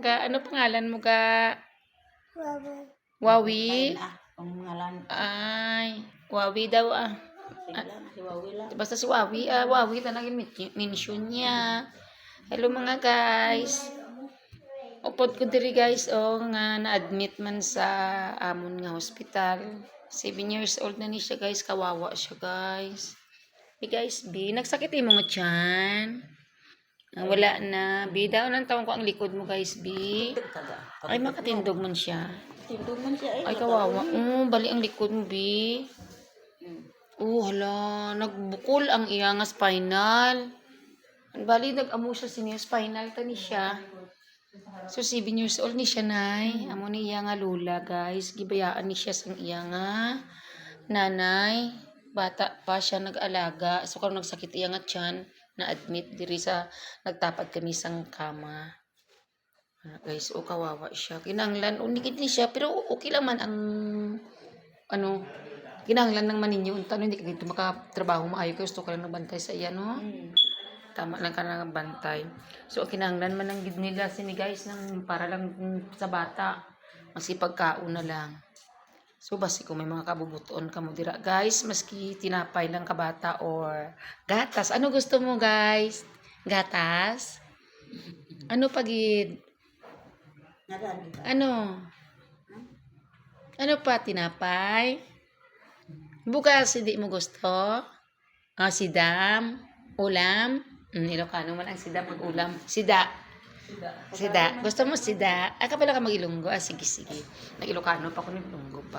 Ano pangalan mo, ga? Wawi? Ay, Wawi daw ah. Basta si Wawi, Wawi talaga mention niya. Hello mga guys. Upod ko diri guys, nga na-admit man sa amon nga hospital. 7 years old na ni siya guys, kawawa siya guys. Guys, nagsakit mo nga tiyan. Wala na. Daw nang taon ko ang likod mo guys, Ay, makatindog man siya. Ay, kawawa. Bali ang likod mo, hala. Nagbukol ang iya nga spinal. Bali, nag-amo siya senior spinal. Tani siya. So, 7 years old ni siya, nay. Amo ni iya nga lula, guys. Gibayaan ni siya sang iya nga nanay. Bata pa siya nag-alaga. So, kung nagsakit iya nga tiyan, na-admit diri sa nagtapad kami sang kama. Guys, kawawa siya. Kinanglan, unikid ni siya, pero okay lang man ang kinanglan ng maninyo. Unta, hindi ka dito makatrabaho maayo kayo. Gusto ka lang nagbantay sa iya, no? Tama lang ka na bantay. So, kinanglan man ang gid nila sini guys, para lang sa bata. Masipagkaon na lang. So, basi kung may mga kabubuton ka mo dira. Guys, maski tinapay lang ka bata or gatas. Ano gusto mo, guys? Gatas? Ano pagid? Ano? Ano pa, tinapay? Bukas, hindi mo gusto? Sidam? Ulam? Ilocano man ang sidam pag ulam. Sida. Gusto mo sida? Ka pala ka mag-Ilonggo. Sige. Nag-Ilocano pa ko ng Ilonggo pa.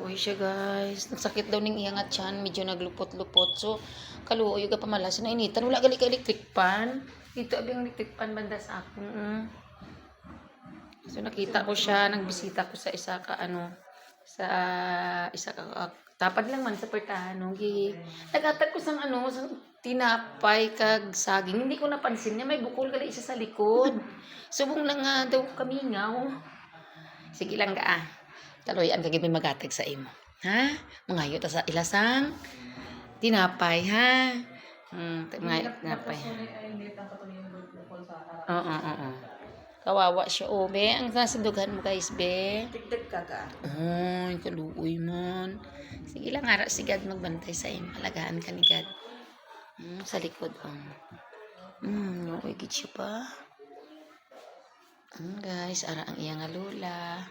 Uy siya guys. Nagsakit daw ning iyangat tiyan. Medyo naglupot-lupot. So, kaluoy ka pamalas na initan. Wala gali ka electric pan. Dito abing electric pan banda sa akong. So, nakita ko siya. Nagbisita ko sa isa ka tapad lang man sa pertahan. Nagatag ko sang sang tinapay kag saging. Hindi ko napansin niya. May bukol gali isa sa likod. Subong na nga daw kamingaw. Sige lang ga Taloy, ang kagid may magatag sa imo. Ha? Mangayo ta sa ilasang tinapay, ha? Mga tinapay. Oo. Kawawa siya, be. Ang nasindugan mo, guys, be. Tigdag ka ka. Ay, kaluoy man. Sige lang, ara si God magbantay sa imo. Alagaan ka ni God. Sa likod, gid siya pa. Guys, ara ang iya nga lula.